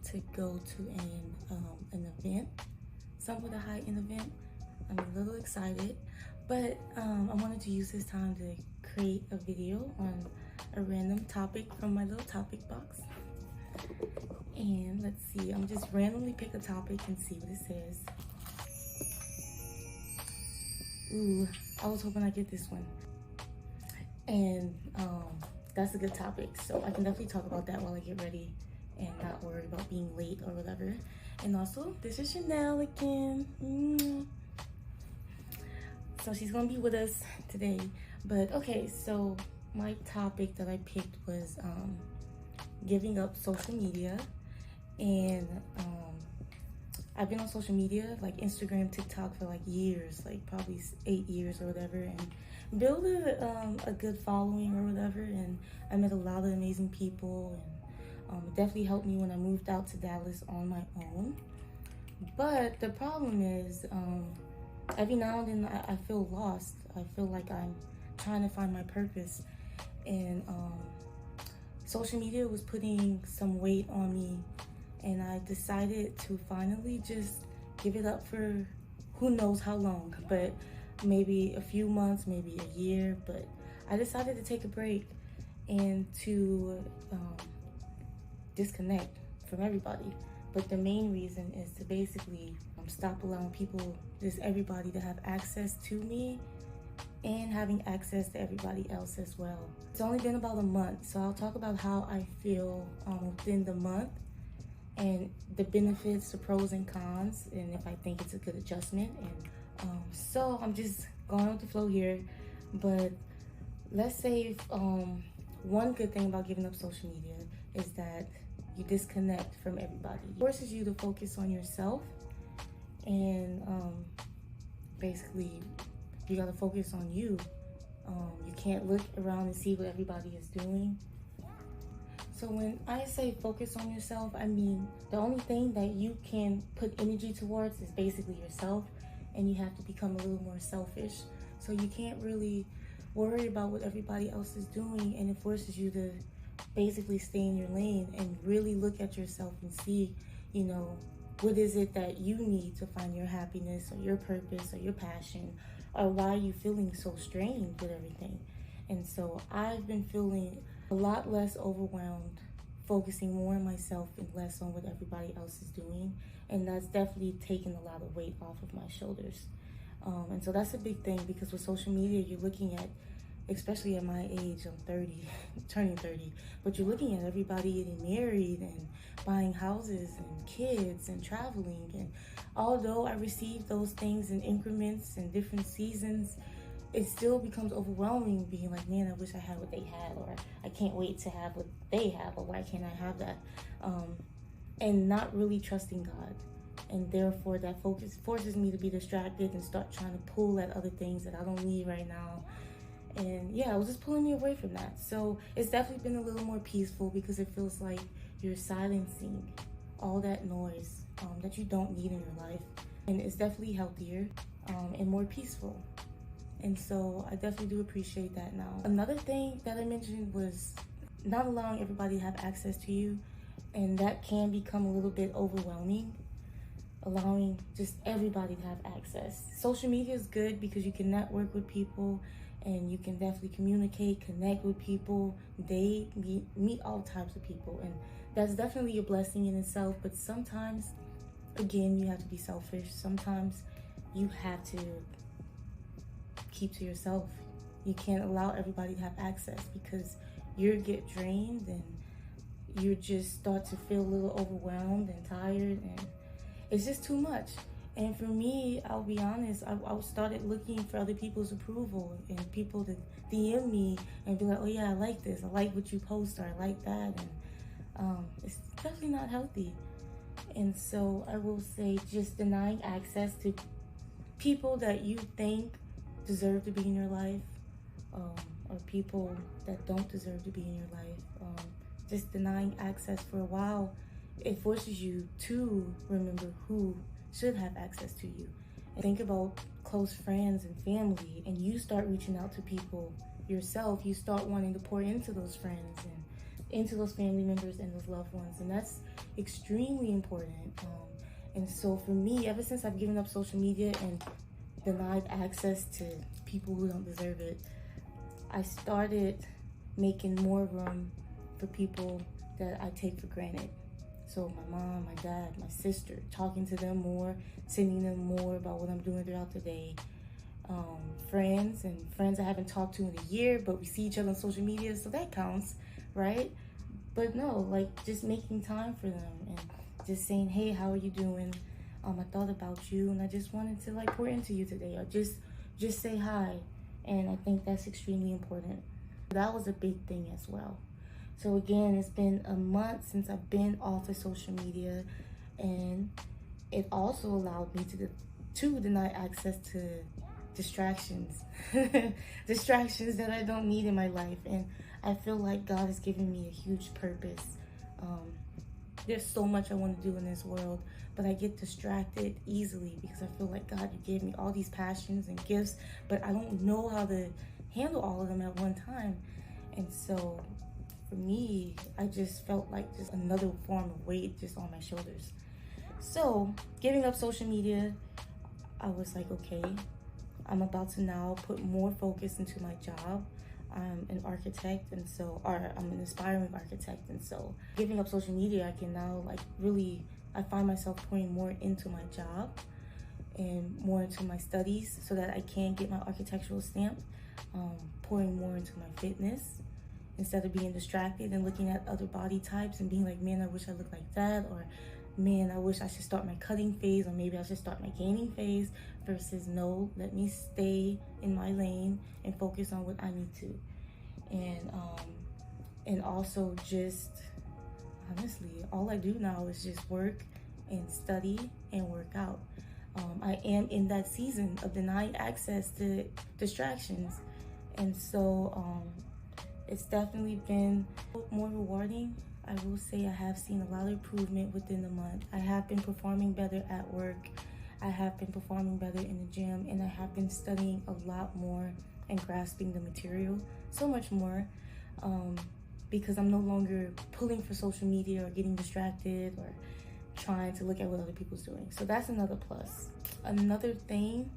to go to an event, somewhat a high-end event. I'm a little excited, but I wanted to use this time to create a video on a random topic from my little topic box. And let's see, I'm just randomly pick a topic and see what it says. Ooh, I was hoping I'd get this one. And that's a good topic, so I can definitely talk about that while I get ready and not worry about being late or whatever. And also, this is Chanel again. So she's gonna be with us today. But okay, so my topic that I picked was giving up social media. And I've been on social media, like Instagram, TikTok, for like years, like probably 8 years or whatever, and build a good following or whatever. And I met a lot of amazing people, and it definitely helped me when I moved out to Dallas on my own. But the problem is, every now and then I feel lost. I feel like I'm trying to find my purpose, and social media was putting some weight on me, and I decided to finally just give it up for who knows how long, but maybe a few months, maybe a year. But I decided to take a break and to disconnect from everybody. But the main reason is to basically stop allowing people, just everybody, to have access to me and having access to everybody else as well. It's only been about a month, so I'll talk about how I feel within the month, and the benefits, the pros and cons, and if I think it's a good adjustment. And so I'm just going with the flow here. But let's say one good thing about giving up social media is that you disconnect from everybody. It forces you to focus on yourself, and basically you gotta focus on you. You can't look around and see what everybody is doing. So when I say focus on yourself, I mean the only thing that you can put energy towards is basically yourself, and you have to become a little more selfish. So you can't really worry about what everybody else is doing, and it forces you to basically stay in your lane and really look at yourself and see, you know, what is it that you need to find your happiness or your purpose or your passion, or why are you feeling so strained with everything. And so I've been feeling a lot less overwhelmed, focusing more on myself and less on what everybody else is doing. And that's definitely taken a lot of weight off of my shoulders. And so that's a big thing, because with social media, you're looking at, especially at my age, I'm 30, turning 30, but you're looking at everybody getting married and buying houses and kids and traveling. And although I receive those things in increments and different seasons, it still becomes overwhelming, being like, man, I wish I had what they had, or I can't wait to have what they have, or why can't I have that? And not really trusting God. And therefore that focus forces me to be distracted and start trying to pull at other things that I don't need right now. And yeah, it was just pulling me away from that. So it's definitely been a little more peaceful, because it feels like you're silencing all that noise that you don't need in your life. And it's definitely healthier and more peaceful. And so I definitely do appreciate that now. Another thing that I mentioned was not allowing everybody to have access to you. And that can become a little bit overwhelming, allowing just everybody to have access. Social media is good because you can network with people, and you can definitely communicate, connect with people, date, meet all types of people. And that's definitely a blessing in itself. But sometimes, again, you have to be selfish. Sometimes you have to keep to yourself. You can't allow everybody to have access, because you get drained and you just start to feel a little overwhelmed and tired, and it's just too much. And for me, I'll be honest, I started looking for other people's approval and people to DM me and be like, oh yeah, I like this, I like what you post, or I like that. And it's definitely not healthy. And so I will say, just denying access to people that you think deserve to be in your life, or people that don't deserve to be in your life. Just denying access for a while, it forces you to remember who should have access to you. And think about close friends and family, and you start reaching out to people yourself. You start wanting to pour into those friends and into those family members and those loved ones, and that's extremely important. And so for me, ever since I've given up social media and denied access to people who don't deserve it, I started making more room for people that I take for granted. So my mom, my dad, my sister, talking to them more, sending them more about what I'm doing throughout the day. Friends I haven't talked to in a year, but we see each other on social media, so that counts, right? But no, like just making time for them and just saying, hey, how are you doing? I thought about you and I just wanted to like pour into you today, or just say hi. And I think that's extremely important. That was a big thing as well. So again, it's been a month since I've been off of social media, and it also allowed me to deny access to distractions, distractions that I don't need in my life. And I feel like God has given me a huge purpose. There's so much I want to do in this world, but I get distracted easily because I feel like, God, you gave me all these passions and gifts, but I don't know how to handle all of them at one time. And so for me, I just felt like just another form of weight just on my shoulders. So giving up social media, I was like, okay, I'm about to now put more focus into my job. I'm an architect, and so, or I'm an aspiring architect, and so giving up social media, I can now like really, I find myself pouring more into my job and more into my studies so that I can get my architectural stamp, pouring more into my fitness instead of being distracted and looking at other body types and being like, man, I wish I looked like that, or man, I wish I should start my cutting phase, or maybe I should start my gaining phase, versus no, let me stay in my lane and focus on what I need to. And also just honestly, all I do now is just work and study and work out. I am in that season of denying access to distractions, and so it's definitely been more rewarding. I will say I have seen a lot of improvement within the month. I have been performing better at work. I have been performing better in the gym, and I have been studying a lot more and grasping the material so much more, because I'm no longer pulling for social media or getting distracted or trying to look at what other people's doing. So that's another plus. Another thing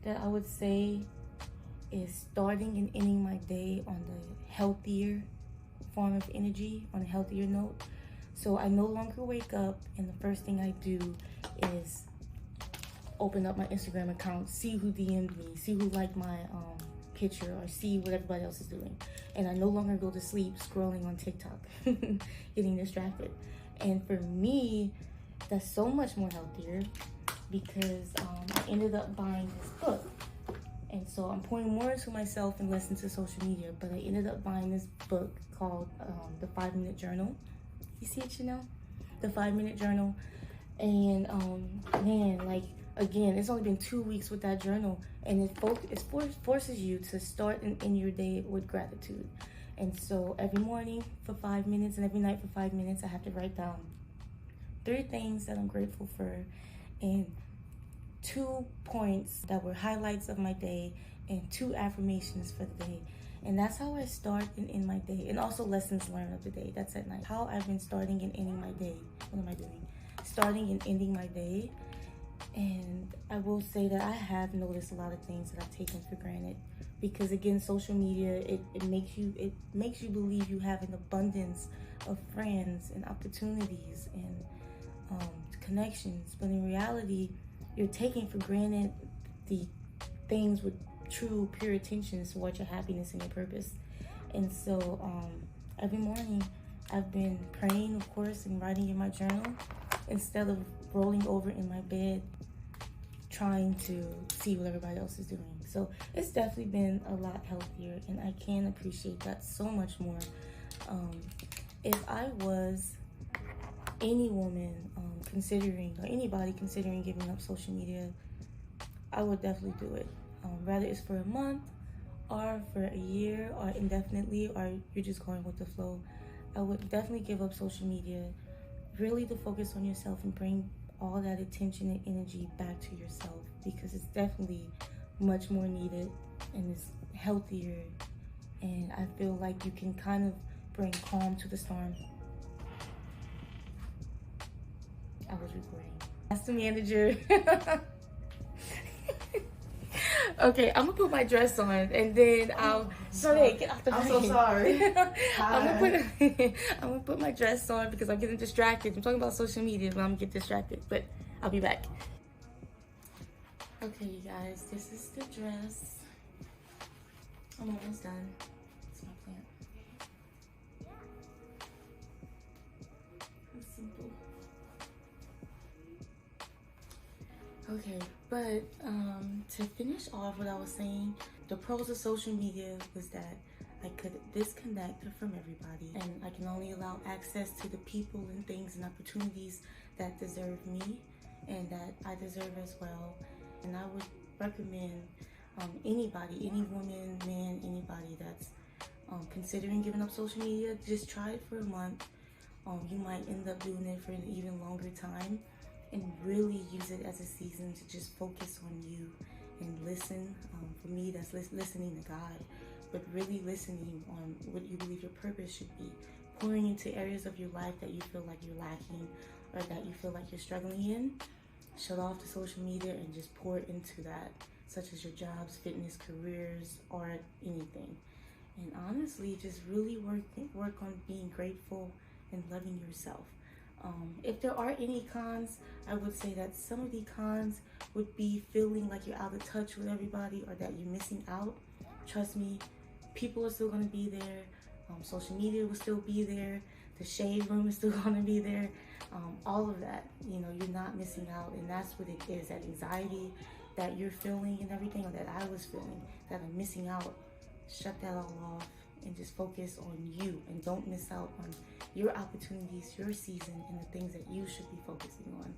that I would say is starting and ending my day on the healthier form of energy, on a healthier note. So I no longer wake up and the first thing I do is open up my Instagram account, see who DM'd me, see who liked my picture, or see what everybody else is doing. And I no longer go to sleep scrolling on TikTok, getting distracted. And for me, that's so much more healthier because I ended up buying this book. And so I'm pouring more into myself and less into social media, but I ended up buying this book called The 5-Minute Journal. You see it, Chanel? The 5-Minute Journal. And man, like, again, it's only been 2 weeks with that journal, and it forces you to start and end your day with gratitude. And so every morning for 5 minutes and every night for 5 minutes, I have to write down 3 things that I'm grateful for, and 2 points that were highlights of my day, and 2 affirmations for the day. And that's how I start and end my day. And also lessons learned of the day. That's at night. How I've been starting and ending my day. What am I doing? Starting and ending my day. And I will say that I have noticed a lot of things that I've taken for granted. Because again, social media, it makes you believe you have an abundance of friends and opportunities and connections. But in reality, you're taking for granted the things with true, pure intentions towards your happiness and your purpose. And so every morning I've been praying, of course, and writing in my journal instead of rolling over in my bed trying to see what everybody else is doing. So it's definitely been a lot healthier, and I can appreciate that so much more. If I was any woman considering, or anybody considering giving up social media, I would definitely do it. Whether it's for a month or for a year or indefinitely, or you're just going with the flow, I would definitely give up social media, really to focus on yourself and bring all that attention and energy back to yourself, because it's definitely much more needed and it's healthier. And I feel like you can kind of bring calm to the storm. I was recording. That's the manager. Okay, I'm gonna put my dress on and then I'll. Sorry, get off the I'm so sorry. I'm gonna put my dress on because I'm getting distracted. I'm talking about social media, but I'm gonna get distracted. But I'll be back. Okay, you guys, this is the dress. I'm almost done. It's my plant. It's simple. Okay, but to finish off what I was saying, the pros of social media was that I could disconnect from everybody, and I can only allow access to the people and things and opportunities that deserve me and that I deserve as well. And I would recommend anybody, any woman, man, anybody that's considering giving up social media, just try it for a month. You might end up doing it for an even longer time, and really use it as a season to just focus on you and listen. For me, that's listening to God, but really listening on what you believe your purpose should be, pouring into areas of your life that you feel like you're lacking or that you feel like you're struggling in. Shut off the social media and just pour into that, such as your jobs, fitness, careers, art, anything. And honestly, just really work on being grateful and loving yourself. If there are any cons, I would say that some of the cons would be feeling like you're out of touch with everybody or that you're missing out. Trust me, people are still going to be there. Social media will still be there. The shade room is still going to be there. All of that, you know, you're not missing out. And that's what it is, that anxiety that you're feeling and everything, or that I was feeling, that I'm missing out. Shut that all off and just focus on you, and don't miss out on your opportunities, your season, and the things that you should be focusing on.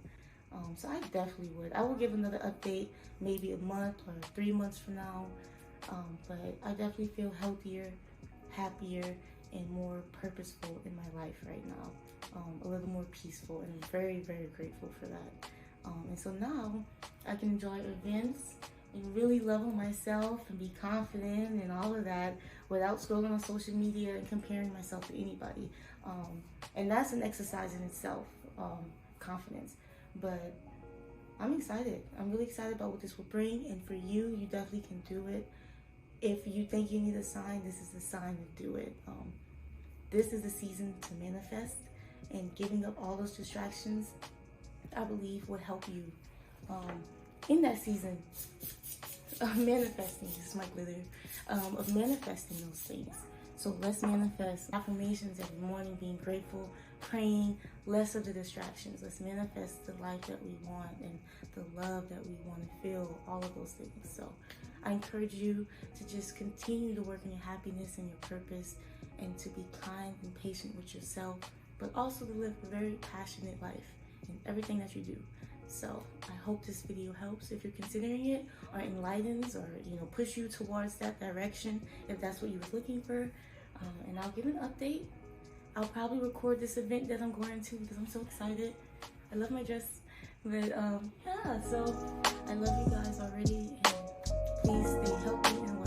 So I definitely would. I will give another update maybe a month or 3 months from now. But I definitely feel healthier, happier, and more purposeful in my life right now. A little more peaceful, and I'm very, very grateful for that. And so now I can enjoy events and really love on myself and be confident and all of that without scrolling on social media and comparing myself to anybody. And that's an exercise in itself, confidence. But I'm excited. I'm really excited about what this will bring. And for you, you definitely can do it. If you think you need a sign, this is the sign to do it. This is the season to manifest, and giving up all those distractions, I believe, would help you in that season of manifesting. This is my glitter, of manifesting those things. So let's manifest affirmations every morning, being grateful, praying, less of the distractions. Let's manifest the life that we want and the love that we want to feel, all of those things. So I encourage you to just continue to work on your happiness and your purpose, and to be kind and patient with yourself, but also to live a very passionate life in everything that you do. So I hope this video helps if you're considering it, or enlightens, or push you towards that direction if that's what you were looking for. And I'll give an update. I'll probably record this event that I'm going to because I'm so excited. I love my dress. But yeah, so I love you guys already, and please stay healthy and well.